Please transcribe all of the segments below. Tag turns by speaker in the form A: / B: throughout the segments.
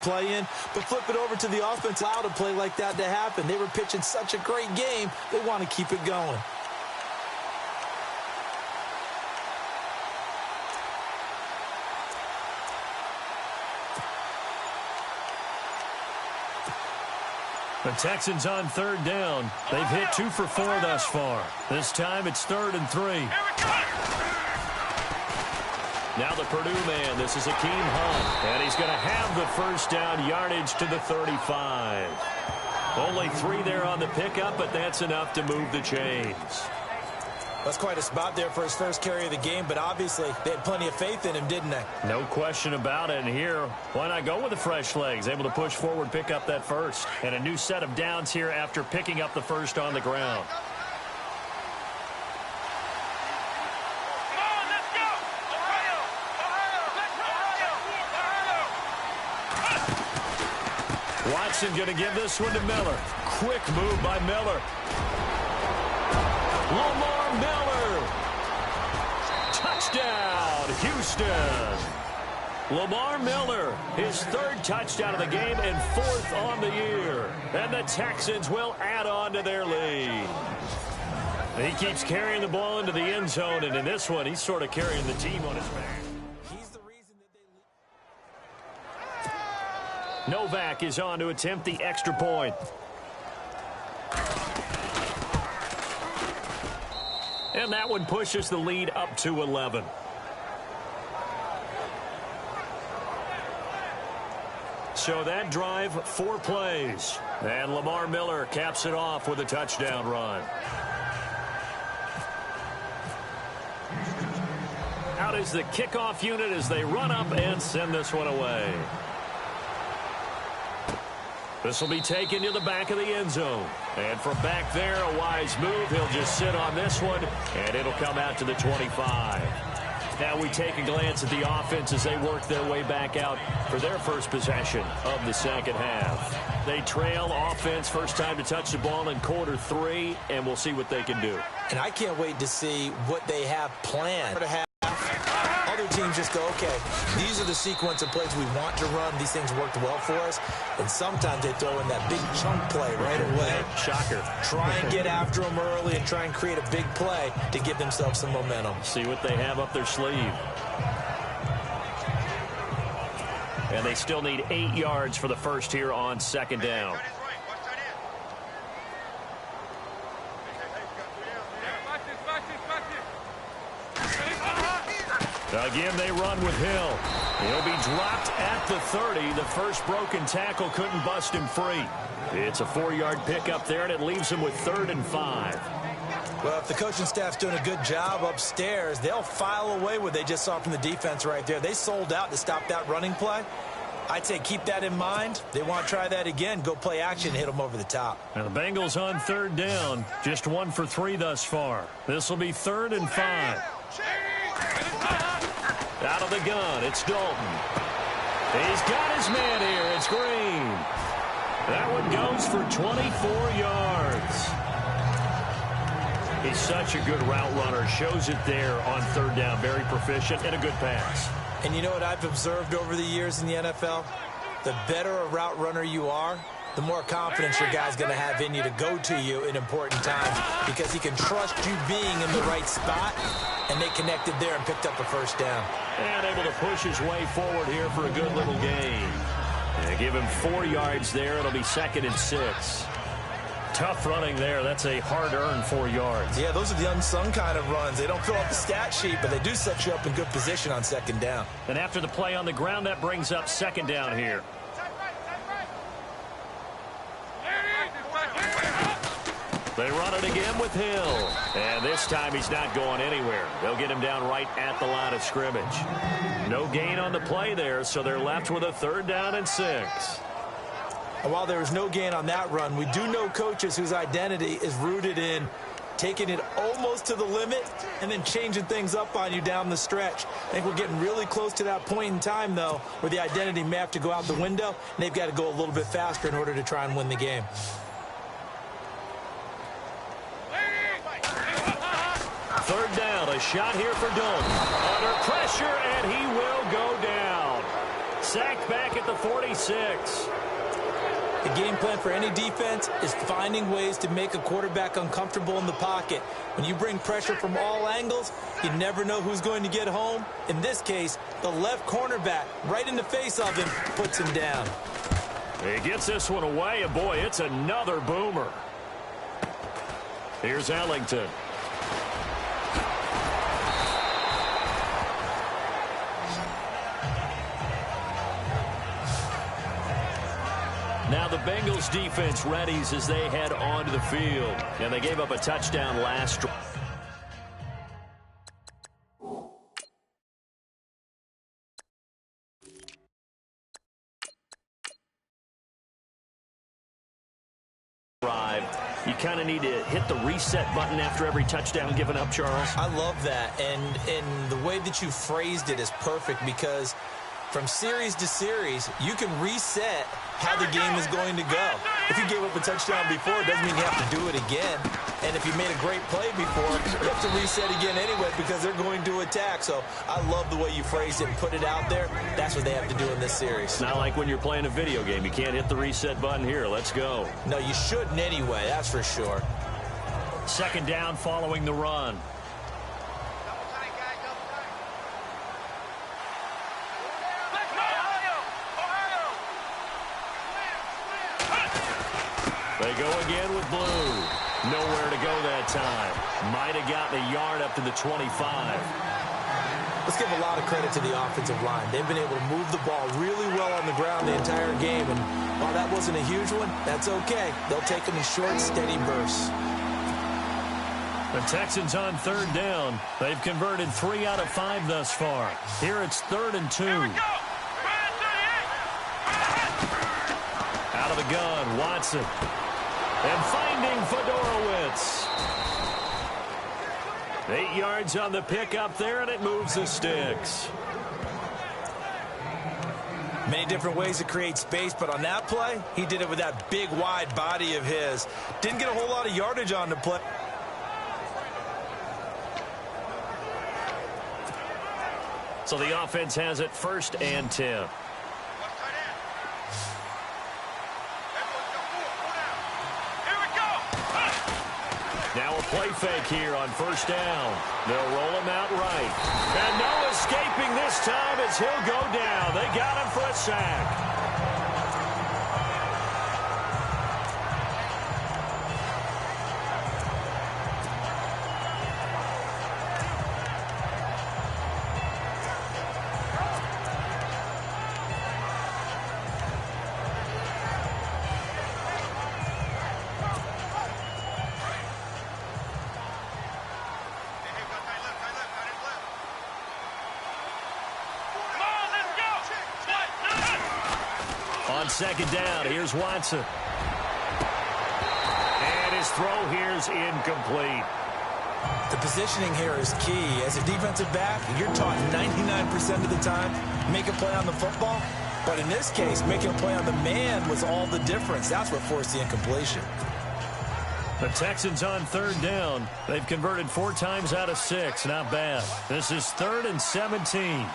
A: play in, but flip it over to the offense, allowed a play like that to happen. They were pitching such a great game, they want to keep it going.
B: The Texans on third down. They've hit 2 for 4 thus far. This time it's 3rd and 3. Now the Purdue man, this is Akeem Hunt, and he's going to have the first down yardage to the 35. Only 3 there on the pickup, but that's enough to move the chains.
A: That's quite a spot there for his first carry of the game, but obviously they had plenty of faith in him, didn't they?
B: No question about it. And here, why not go with the fresh legs? Able to push forward, pick up that first. And a new set of downs here after picking up the first on the ground. Watson going to give this one to Miller. Quick move by Miller. Lamar Miller. Touchdown, Houston. Lamar Miller, his 3rd touchdown of the game and 4th on the year. And the Texans will add on to their lead. He keeps carrying the ball into the end zone, and in this one, he's sort of carrying the team on his back. Novak is on to attempt the extra point. And that one pushes the lead up to 11. So that drive, 4 plays. And Lamar Miller caps it off with a touchdown run. Out is the kickoff unit as they run up and send this one away. This will be taken to the back of the end zone. And from back there, a wise move. He'll just sit on this one, and it'll come out to the 25. Now we take a glance at the offense as they work their way back out for their first possession of the second half. They trail offense, first time to touch the ball in quarter 3, and we'll see what they can do.
A: And I can't wait to see what they have planned. Other teams just go, okay, these are the sequence of plays we want to run. These things worked well for us. And sometimes they throw in that big chunk play right away.
B: Shocker.
A: Try and get after them early and try and create a big play to give themselves some momentum.
B: See what they have up their sleeve. And they still need 8 yards for the first here on second down. Again, they run with Hill. He'll be dropped at the 30. The first broken tackle couldn't bust him free. It's a 4-yard pickup there, and it leaves him with 3rd and 5.
A: Well, if the coaching staff's doing a good job upstairs, they'll file away what they just saw from the defense right there. They sold out to stop that running play. I'd say keep that in mind. They want to try that again. Go play action and hit them over the top.
B: Now the Bengals on 3rd down. Just 1 for 3 thus far. This will be 3rd and 5. Out of the gun, it's Dalton. He's got his man here. It's Green. That one goes for 24 yards. He's such a good route runner. Shows it there on 3rd down. Very proficient and a good pass.
A: And you know what I've observed over the years in the NFL? The better a route runner you are, the more confidence your guy's going to have in you to go to you in important times because he can trust you being in the right spot, and they connected there and picked up a first down.
B: And able to push his way forward here for a good little gain. And give him 4 yards there. It'll be 2nd and 6. Tough running there. That's a hard-earned 4 yards.
A: Yeah, those are the unsung kind of runs. They don't fill up the stat sheet, but they do set you up in good position on 2nd down.
B: And after the play on the ground, that brings up 2nd down here. They run it again with Hill. And this time he's not going anywhere. They'll get him down right at the line of scrimmage. No gain on the play there, so they're left with a 3rd down and 6.
A: And while there was no gain on that run, we do know coaches whose identity is rooted in taking it almost to the limit and then changing things up on you down the stretch. I think we're getting really close to that point in time, though, where the identity may have to go out the window, and they've got to go a little bit faster in order to try and win the game.
B: Third down, a shot here for Dalton. Under pressure, and he will go down. Sacked back at the 46.
A: The game plan for any defense is finding ways to make a quarterback uncomfortable in the pocket. When you bring pressure from all angles, you never know who's going to get home. In this case, the left cornerback, right in the face of him, puts him down.
B: He gets this one away, and boy, it's another boomer. Here's Ellington. Now the Bengals defense readies as they head onto the field. And they gave up a touchdown last drive. You kind of need to hit the reset button after every touchdown given up, Charles.
A: I love that. And the way that you phrased it is perfect because from series to series, you can reset how the game is going to go. If you gave up a touchdown before, it doesn't mean you have to do it again. And if you made a great play before, you have to reset again anyway because they're going to attack. So I love the way you phrased it and put it out there. That's what they have to do in this series.
B: It's not like when you're playing a video game. You can't hit the reset button here. Let's go.
A: No, you shouldn't anyway. That's for sure.
B: Second down following the run. They go again with blue. Nowhere to go that time. Might have gotten a yard up to the 25.
A: Let's give a lot of credit to the offensive line. They've been able to move the ball really well on the ground the entire game. And while that wasn't a huge one, that's okay. They'll take them in short, steady bursts.
B: The Texans on third down. They've converted 3 out of 5 thus far. Here it's 3rd and 2. Out of the gun, Watson. And finding Fedorowicz. 8 yards on the pickup there, and it moves the sticks.
A: Many different ways to create space, but on that play, he did it with that big, wide body of his. Didn't get a whole lot of yardage on the play.
B: So the offense has it 1st and 10. Now a play fake here on 1st down. They'll roll him out right. And no escaping this time as he'll go down. They got him for a sack. On 2nd down, here's Watson. And his throw here's incomplete.
A: The positioning here is key. As a defensive back, you're taught 99% of the time, make a play on the football. But in this case, making a play on the man was all the difference. That's what forced the incompletion.
B: The Texans on 3rd down. They've converted 4 times out of 6. Not bad. This is 3rd and 17.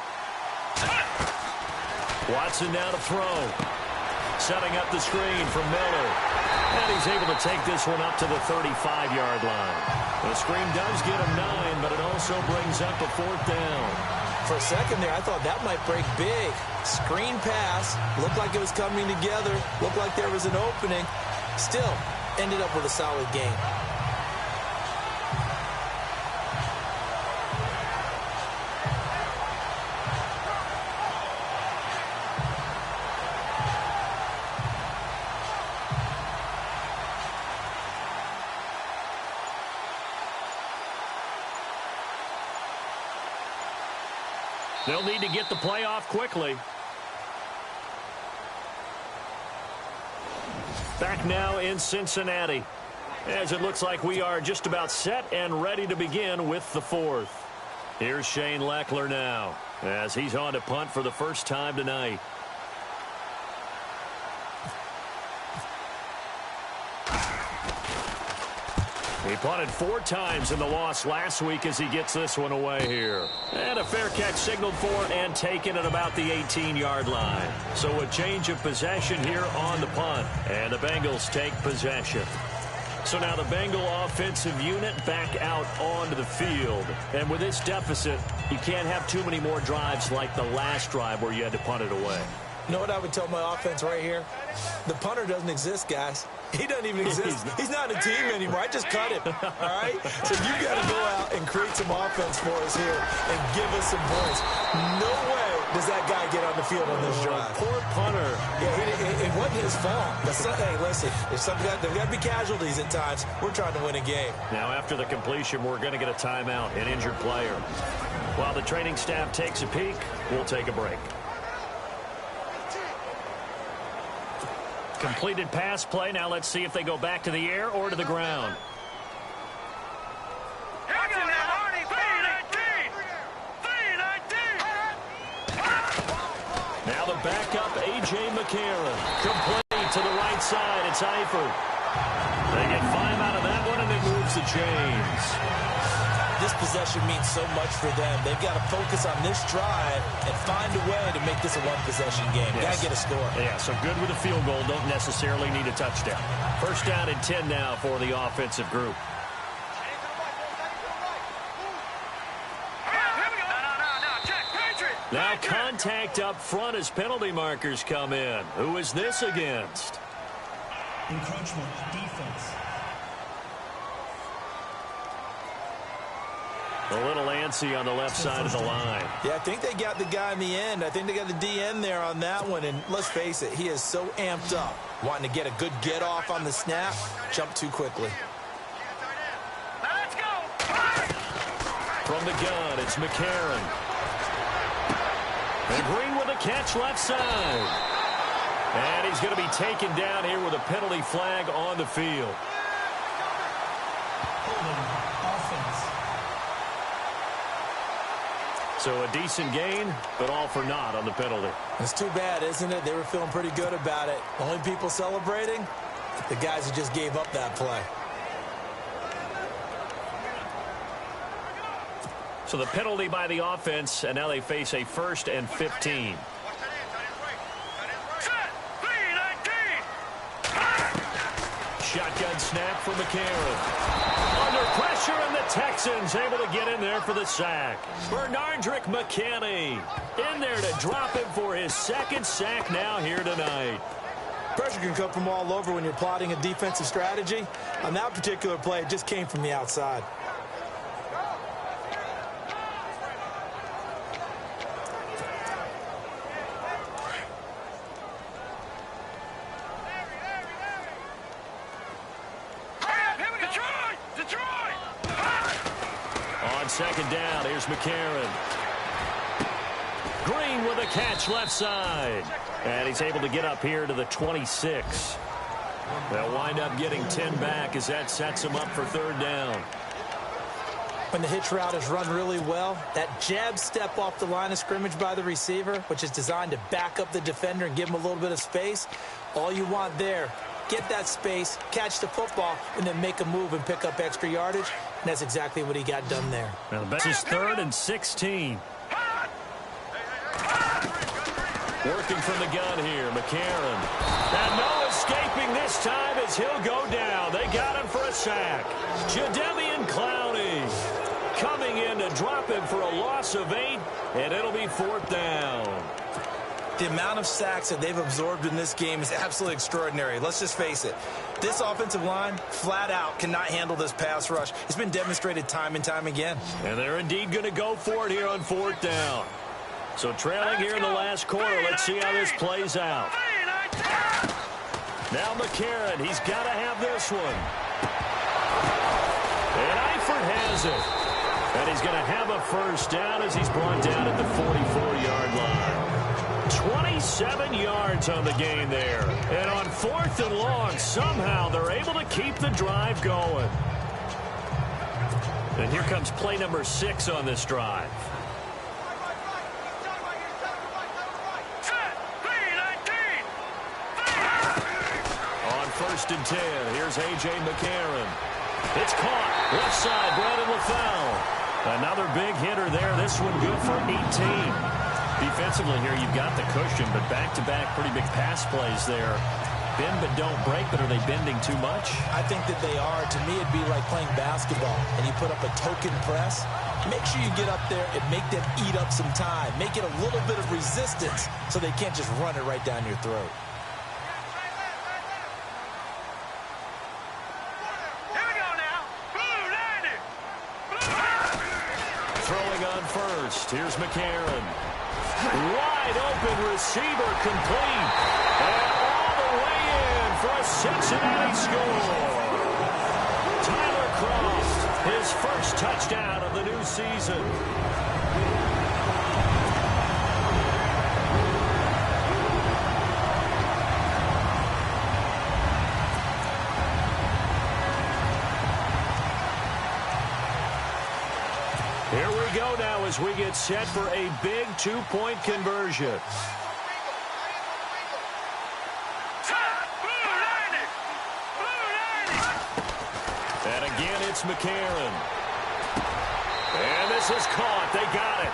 B: Watson now to throw. Setting up the screen from Miller. And he's able to take this one up to the 35-yard line. The screen does get him 9, but it also brings up a 4th down.
A: For a second there, I thought that might break big. Screen pass. Looked like it was coming together. Looked like there was an opening. Still, ended up with a solid game.
B: They'll need to get the play off quickly. Back now in Cincinnati, as it looks like we are just about set and ready to begin with the 4th. Here's Shane Leckler now, as he's on to punt for the first time tonight. He punted 4 times in the loss last week as he gets this one away here. And a fair catch signaled for and taken at about the 18-yard line. So a change of possession here on the punt. And the Bengals take possession. So now the Bengal offensive unit back out onto the field. And with this deficit, you can't have too many more drives like the last drive where you had to punt it away.
A: You know what I would tell my offense right here? The punter doesn't exist, guys. He doesn't even exist. He's not a team anymore. I just cut him, all right? So you got to go out and create some offense for us here and give us some points. No way does that guy get on the field on this drive.
B: Poor punter.
A: Yeah, it wasn't his fault. But hey, listen, there's got to be casualties at times. We're trying to win a game.
B: Now, after the completion, we're going to get a timeout, an injured player. While the training staff takes a peek, we'll take a break. Completed pass play. Now let's see if they go back to the air or to the ground. Now the backup, A.J. McCarron. Complete to the right side. It's Eifert. They get 5 out of that one, and it moves the chains.
A: This possession means so much for them. They've got to focus on this drive and find a way to make this a one-possession game.
B: Yes.
A: Got to get a score.
B: Yeah, so good with a field goal. Don't necessarily need a touchdown. First down and 10 now for the offensive group. Now contact up front as penalty markers come in. Who is this against?
C: Encroachment, defense.
B: A little antsy on the left side of the line.
A: Yeah, I think they got the guy in the end. I think they got the DN there on that one. And let's face it, he is so amped up, wanting to get a good get-off on the snap, jump too quickly.
D: Let's go!
B: From the gun, it's McCarron. And Green with a catch left side. And he's going to be taken down here with a penalty flag on the field.
C: Offense.
B: So a decent gain, but all for naught on the penalty.
A: It's too bad, isn't it? They were feeling pretty good about it. Only people celebrating, the guys who just gave up that play.
B: So the penalty by the offense, and now they face a 1st and 15. Shotgun snap for McCarron. Under pressure, and the Texans able to get in there for the sack. Bernardrick McKinney in there to drop him for his 2nd sack now here tonight.
A: Pressure can come from all over when you're plotting a defensive strategy. On that particular play, it just came from the outside.
B: On 2nd down, here's McCarron. Green with a catch left side. And he's able to get up here to the 26. They'll wind up getting 10 back as that sets him up for 3rd down.
A: When the hitch route is run really well, that jab step off the line of scrimmage by the receiver, which is designed to back up the defender and give him a little bit of space, all you want there, get that space, catch the football, and then make a move and pick up extra yardage. And that's exactly what he got done there.
B: Now the best is 3rd and 16. Working from the gun here, McCarron. And no escaping this time as he'll go down. They got him for a sack. Jadeveon Clowney coming in to drop him for a loss of 8, and it'll be 4th down.
A: The amount of sacks that they've absorbed in this game is absolutely extraordinary. Let's just face it. This offensive line, flat out, cannot handle this pass rush. It's been demonstrated time and time again.
B: And they're indeed going to go for it here on 4th down. So trailing here in the last quarter. Let's see how this plays out. Now McCarron, he's got to have this one. And Eifert has it. And he's going to have a 1st down as he's brought down at the 44-yard line. 27 yards on the gain there. And on 4th and long, somehow they're able to keep the drive going. And here comes play number 6 on this drive. On 1st and 10, here's A.J. McCarron. It's caught. Left side, Brandon LaFell. Another big hitter there. This one good for 18. Defensively here, you've got the cushion, but back-to-back pretty big pass plays there. Bend but don't break, but are they bending too much?
A: I think that they are. To me, it'd be like playing basketball, and you put up a token press. Make sure you get up there and make them eat up some time. Make it a little bit of resistance so they can't just run it right down your throat.
D: Here we go now. Blue landed.
B: Throwing on first. Here's McCarron. Wide open receiver complete. And all the way in for a Cincinnati score. Tyler Croft, his first touchdown of the new season. Here we go now as we get set for a big two-point conversion. And again, it's McCarron. And this is caught. They got it.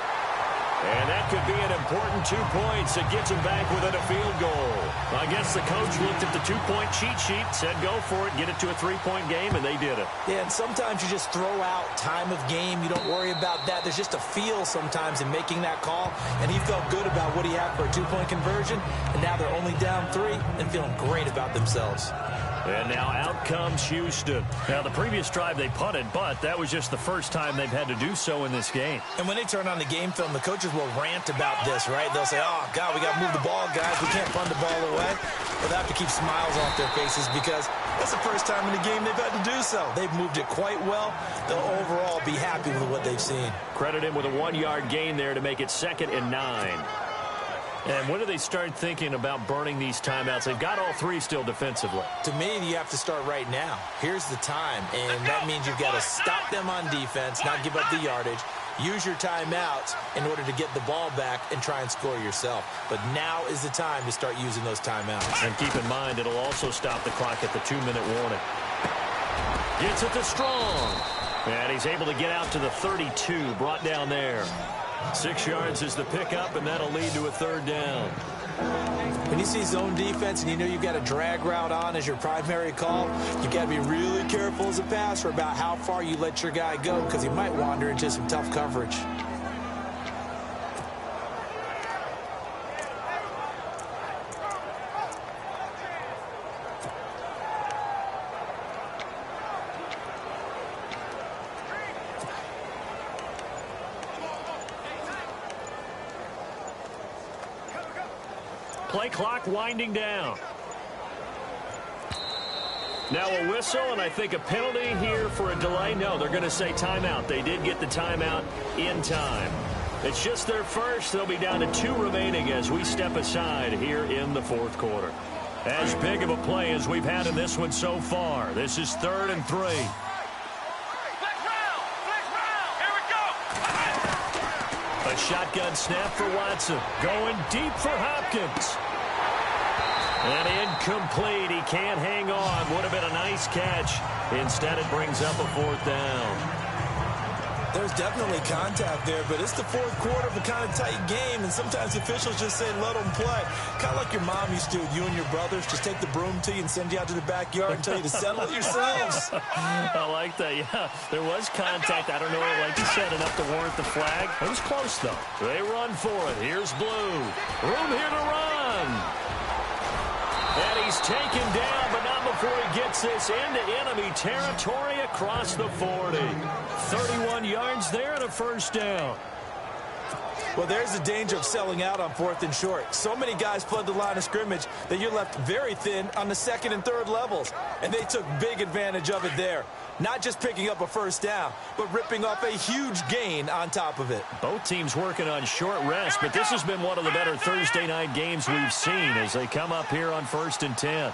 B: And that could be an important 2 points. It gets them back within a field goal. I guess the coach looked at the two-point cheat sheet, said go for it, get it to a three-point game, and they did it.
A: Yeah, and sometimes you just throw out time of game. You don't worry about that. There's just a feel sometimes in making that call, and he felt good about what he had for a two-point conversion, and now they're only down 3 and feeling great about themselves.
B: And now out comes Houston. Now, the previous drive they punted, but that was just the first time they've had to do so in this game.
A: And when they turn on the game film, the coaches will rant about this, right? They'll say, oh, God, we got to move the ball, guys. We can't punt the ball away. But they have to keep smiles off their faces because that's the first time in the game they've had to do so. They've moved it quite well. They'll overall be happy with what they've seen.
B: Credit him with a 1-yard gain there to make it 2nd and 9. And when do they start thinking about burning these timeouts? They've got all 3 still defensively.
A: To me, you have to start right now. Here's the time, and that means you've got to stop them on defense, not give up the yardage, use your timeouts in order to get the ball back and try and score yourself. But now is the time to start using those timeouts.
B: And keep in mind, it'll also stop the clock at the 2-minute warning. Gets it to Strong. And he's able to get out to the 32, brought down there. 6 yards is the pickup, and that'll lead to a 3rd down.
A: When you see zone defense and you know you've got a drag route on as your primary call, you've got to be really careful as a passer about how far you let your guy go because he might wander into some tough coverage.
B: Play clock winding down. Now a whistle, and I think a penalty here for a delay. No, they're going to say timeout. They did get the timeout in time. It's just their first. They'll be down to 2 remaining as we step aside here in the 4th quarter. As big of a play as we've had in this one so far. This is 3rd and 3. A shotgun snap for Watson. Going deep for Hopkins. And incomplete. He can't hang on. Would have been a nice catch. Instead, it brings up a 4th down.
A: There's definitely contact there, but it's the 4th quarter of a kind of tight game, and sometimes officials just say, let them play. Kind of like your mom used to with you and your brothers. Just take the broom to you and send you out to the backyard and tell you to settle it yourselves.
B: I like that, yeah. There was contact. I don't know, like you said, enough to warrant the flag. It was close, though. They run for it. Here's Blue. Room here to run. And he's taken down, but not before he gets this into enemy territory across the 40. 31 yards there and a 1st down.
A: Well, there's the danger of selling out on 4th and short. So many guys flood the line of scrimmage that you're left very thin on the 2nd and 3rd levels. And they took big advantage of it there. Not just picking up a 1st down, but ripping off a huge gain on top of it.
B: Both teams working on short rest, but this has been one of the better Thursday night games we've seen as they come up here on 1st and 10.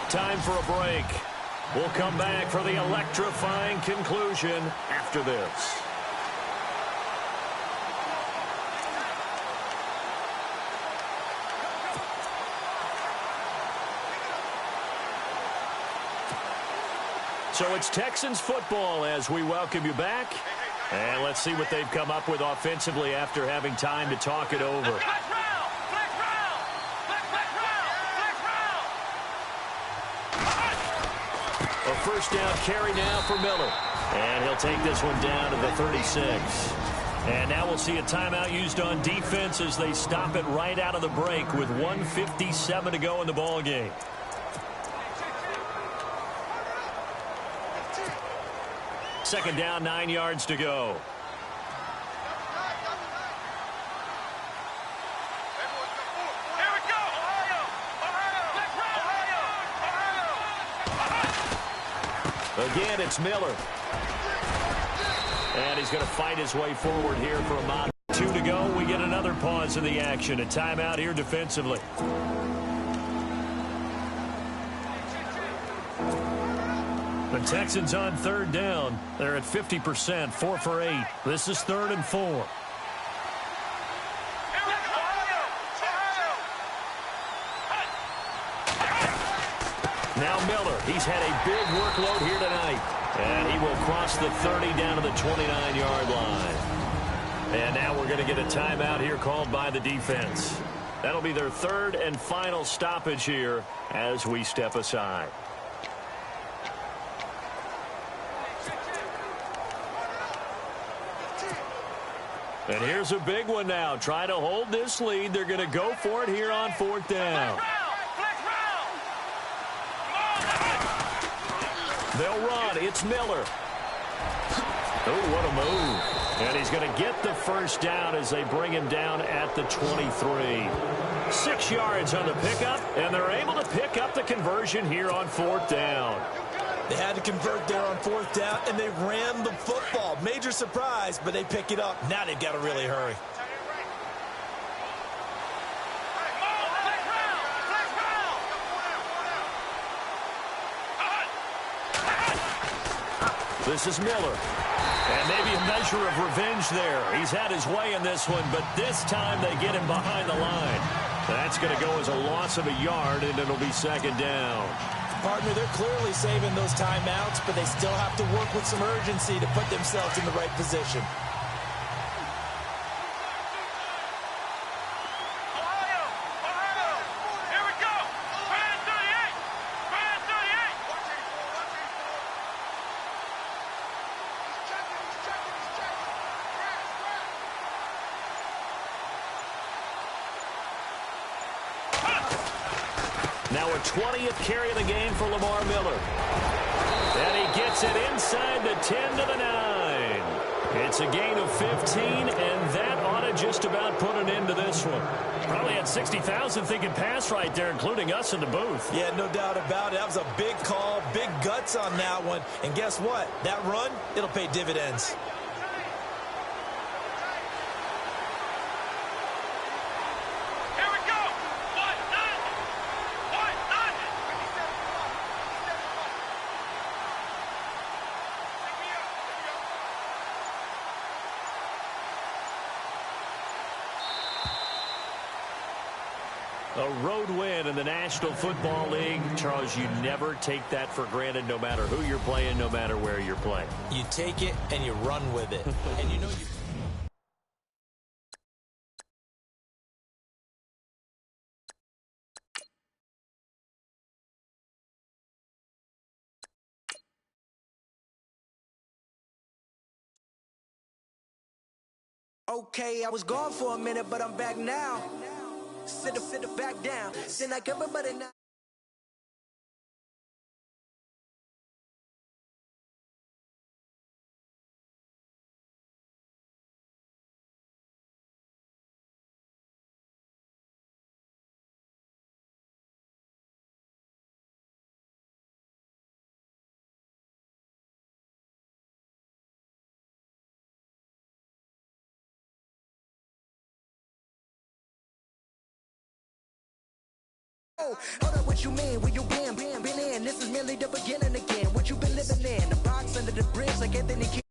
B: Time for a break. We'll come back for the electrifying conclusion after this. So it's Texans football as we welcome you back. And let's see what they've come up with offensively after having time to talk it over. A first down carry now for Miller. And he'll take this one down to the 36. And now we'll see a timeout used on defense as they stop it right out of the break with 1:57 to go in the ballgame. Second down, 9 yards to go. Again, it's Miller. And he's going to fight his way forward here for a moment. 2 to go. We get another pause in the action. A timeout here defensively. The Texans on third down. They're at 50%, 4 for 8. This is 3rd and 4. Now Miller. He's had a big workload here tonight. And he will cross the 30 down to the 29-yard line. And now we're going to get a timeout here called by the defense. That'll be their 3rd and final stoppage here as we step aside. And here's a big one now. Trying to hold this lead. They're going to go for it here on 4th down. They'll run. It's Miller. Oh, what a move. And he's going to get the first down as they bring him down at the 23. 6 yards on the pickup, and they're able to pick up the conversion here on 4th down.
A: They had to convert there on 4th down, and they ran the football. Major surprise, but they pick it up. Now they've got to really hurry.
B: This is Miller. And maybe a measure of revenge there. He's had his way in this one, but this time they get him behind the line. That's going to go as a loss of a yard, and it'll be 2nd down.
A: Partner, they're clearly saving those timeouts, but they still have to work with some urgency to put themselves in the right position.
B: Now a 20th carry of the game for Lamar Miller. And he gets it inside the 10 to the 9. It's a gain of 15, and that ought to just about put an end to this one. Probably had 60,000 thinking pass right there, including us in the booth.
A: Yeah, no doubt about it. That was a big call, big guts on that one. And guess what? That run, it'll pay dividends.
B: A road win in the National Football League. Charles, you never take that for granted no matter who you're playing, no matter where you're playing.
A: You take it and you run with it. And you know you...
E: Okay, I was gone for a minute, but I'm back now. Sit back down. Sit like everybody now. Hold up, what you mean? Where you been in? This is merely the beginning again. What you been living in? The box under the bridge like Anthony.